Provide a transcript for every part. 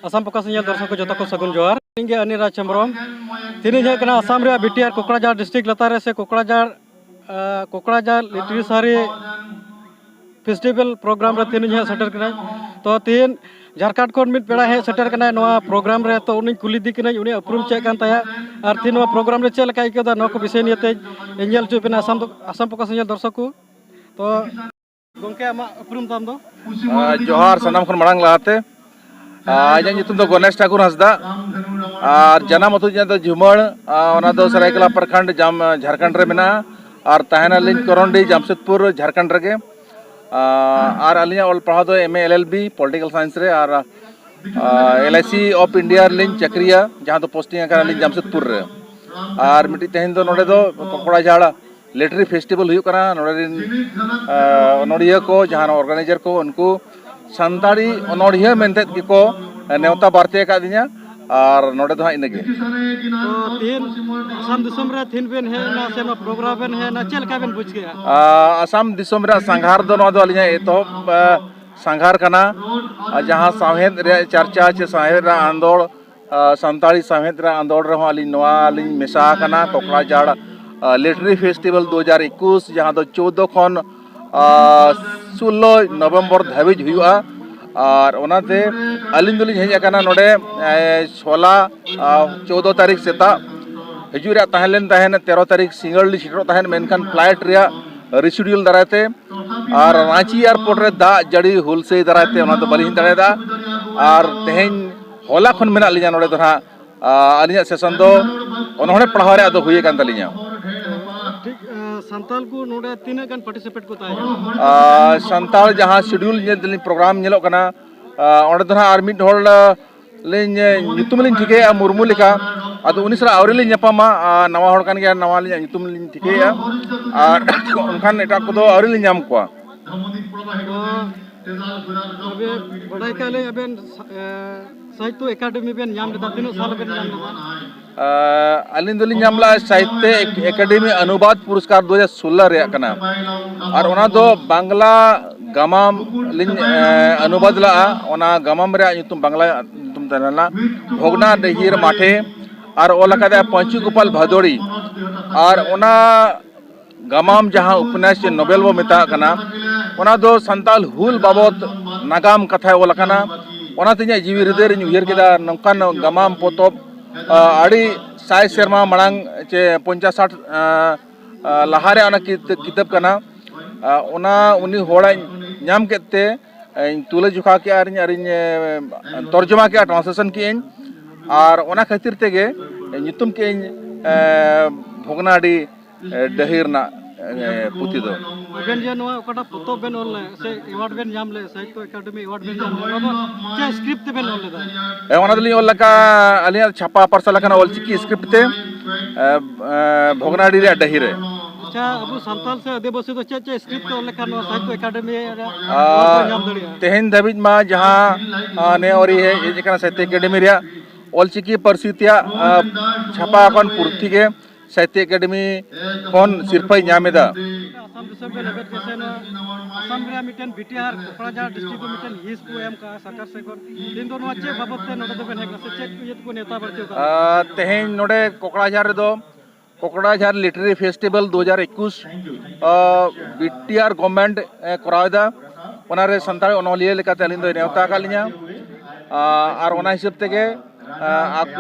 आसाम पकास दर्शक को जो सगुन जोहार इंगे अनिराज चंद्रम तीन आसाम रे बीटीआर कोकराझार डिस्ट्रिक्ट लतारे से कोकराझार लिटरेरी फेस्टिवल प्रोग्राम रे तीन सेटर कना तो तीन झारखंड को मिट पेड़ा हे सेटर कना नवा प्रोग्राम रे तो उनी कुली दी कना उनी अपरूम चेक कान ताया और तीन नवा प्रोग्राम रे चेक लका इकेदा नको विषय नियते एंजल चुपेना आसाम पकास दर्शक को तो गोंके आमा अपरूम ताम दो जोहार सनाम खन मांग लाते आज नितुम दो गणेश ठाकुर हंसदा और जन्म अतु तो झुमड़ ओना दो सरायकला प्रखंड जाम झारखंड रे मेना और तहना लिंक करंडी जमशेदपुर झारखंड रे और अलिया ऑल पढ़ा दो एमए एलएलबी पॉलिटिकल साइंस रे और LIC of India link Chakriya जहां तो पोस्टिंग कर लिंक जमशेदपुर रे और मिटी तेहन दो नोडे दो कोकराझार लिटरेरी फेस्टिवल हुई करा नोडे नोडिया को जहां ऑर्गेनाइजर को उनको संताड़ी अनोड़िया मेनते को नेवता बारते का दिया और नोडे दो इनगे तो तीन आसाम दिसम रे तीन बेन है ना से ना प्रोग्राम बेन है ना चल का बेन बुझ गया आसाम दिसम रे संघार दो नो दो अलिया एतो संघार कना जहां साहेद रे चर्चा चे साहेद रे आंदोल संताड़ी साहेद रे आंदोल रे अली नवा अली मिसा कना कोकराझार लिटरेरी फेस्टिवल 2021 जहां दो 14 खन 16 नवंबर धाबिज हुआ और ओनाते अलिन दुलिन हेज अकाना नोडे 14 तारीख सेता हजुरा तहलेन तहन 13 तारीख सिंगल सिटरो तहन मेनखान फ्लाइट रिया रिशेड्यूल दराते और रांची एयरपोर्ट रे दा जड़ी हुलसे दराते ओना तो बलिन दरेदा और तेहन होला खन मेना लिया नोडे तो अलिया सेशन दो ओनोडे पढ़ाव रे अदो हुए कान तलिया संताल को नोडे तीन गन पार्टिसिपेट को ताया संताल जहां शेड्यूल ने प्रोग्राम नेलो कना ओंडे तो आर मिड होल लिन नितुम लिन ठिके मुर्मू लिका अदो उनिसरा आवरे लिन न्यापामा नवा होल कान गया नवा लिन नितुम लिन ठिके और उनखान एटा को दो आवरे लिन न्याम को अबे बड़ाई काले अबे साहित्य एकेडमी बेन नाम लेता तीन साल बेन नाम लेता अलिन दुलिन नामला साहित्य एकेडमी अनुवाद पुरस्कार 2016 रे कना और ओना दो बांग्ला गमाम लिन अनुवाद ला ओना गमाम रे तुम बांग्ला तुम तनला भोगना दहीर माठे और ओला कदा पंचू गोपाल भदोड़ी और ओना गमाम जहां उपन्यास से नोबेल वो मेता कना ओना दो संताल हुल बाबत नागाम कथा ओला कना ओना तिnya जीवी हृदय रे उयर केदा नंकान गमाम पोतोब आड़ी साय शर्मा मड़ांग चे 50-60 लहारे ओना किताब कना ओना उनी होड़ा नाम केते तुले जुखा के आरिन तर्जुमा के ट्रांसलेशन के और ओना खातिर तेगे नितुम के भोगनाडी दहिरना पुती दो बेन जे नवा ओकटा फोटो बेन ओल से अवार्ड बेन नाम ले साहित्य एकेडमी अवार्ड बेन नाम चे स्क्रिप्ट बेन ओल दा ओना दली ओल लका अलिया छापा परसला कना ओल चिकी स्क्रिप्ट ते भोगनाडी रे दहिरे अच्छा अबु संताल से आदिवासी तो चे स्क्रिप्ट ओल लका नो साहित्य एकेडमी रे नाम दलिया तेहन धाबिज मा जहां ने ओरी है ये कना साहित्य एकेडमी रे ओल चिकी परसितिया छापा कन पुरती के साहित्य एकेडमी कौन सिरफाई नामेदा आसाम दिसम के लेबेट केसेन आसाम रे मिटन बीटीआर कोकराझार डिस्ट्रिक्ट को मिटन हिस को एम का सरकार से कोन दिन दोनों अच्छे बाबत नोडे तो बेन हेक से चेक ये को नेता बरते का तेहन नोडे कोकराझार दो Kokrajhar literary festival 2021 BTR government करावदा ओना रे संताल ओनलिया लेका तलिन दो नेवता का लिया और ओना हिसाब तेगे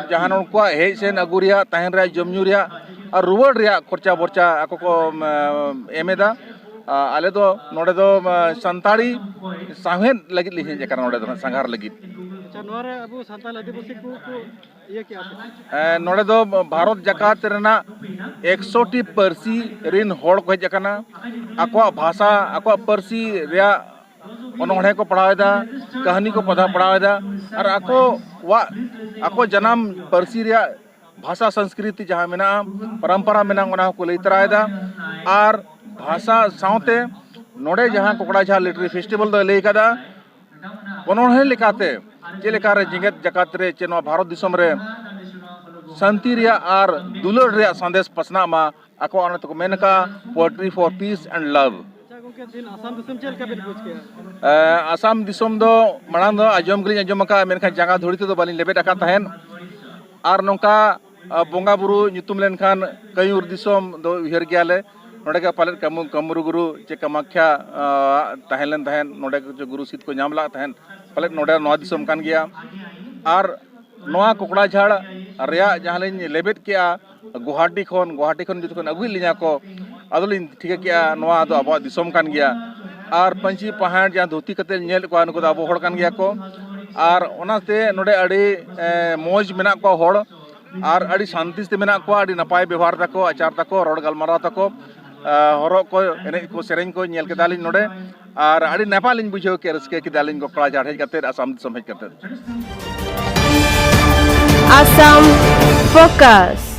जहां उनको हेज सेन अगुरिया तहन रे जमजुरिया और रुवाड़ रे खर्चा बर्चा आको को एमेदा आले दो नोडे दो संताड़ी साहेद लगित लिहि जेकर नोडे दो संघार लगित अच्छा नोरे अबु संताल आदिवासी को ये क्या नोडे दो भारत जकात रेना 100 टी परसी रिन होड़ को जकना आको भाषा आको परसी रे ओनोड़े को पढ़ावेदा कहानी को पढ़ावेदा और आको जन्म परसी रे भाषा संस्कृति जहां मेना परंपरा मेना ओना को लैतरायदा और भाषा साउते नोडे जहां कोकराझार लिटरेरी फेस्टिवल दो लई कदा ओनोड़े लेकाते जे लेका रे जिंगत जकात रे चे नो भारत दिसम रे शांति रे और दुलड़ रे संदेश पसना मा आको ओना तो मेनका poetry for peace and love गमके दिन आसाम दिसम चल का बिन बुझ के आसाम दिसम दो मांग दो आजम गली आजम का मेनखा जगह धोड़ी तो बाली लेबेट आका तहन are Nokha bhunga Buru nyutum लेनखान कयूर दिसम दो उहर गयाले नोडे का पाले कमरु गुरु चे कामाख्या तहलन तहन नोडे जो गुरु सीट को नाम ला तहन पाले नोडे नवा दिसम कान गया आर नवा कुकड़ा झाड़ रेया जहां लेबेट किया गुवाहाटी खन जो अगुई लिया को अदलिन ठीक किया नवा दो अब दिसम कान गया आर पंची पहाड़ जहां धोती कते नेल को नुको अब होड़ कान गया को आर ओनाते नोडे अड़ी मौज मेना को होड़ आर अड़ी शांति से मेना को अड़ी नपाय व्यवहार तको आचार तको रोड गलमारा तको हरो को एने को सेरेन को नेल के दालिन नोडे आर अड़ी नेपालिन बुझो के रस्के के दालिन को कड़ा जाढ़ कते आसाम दिसम हेज कते Assam Focus.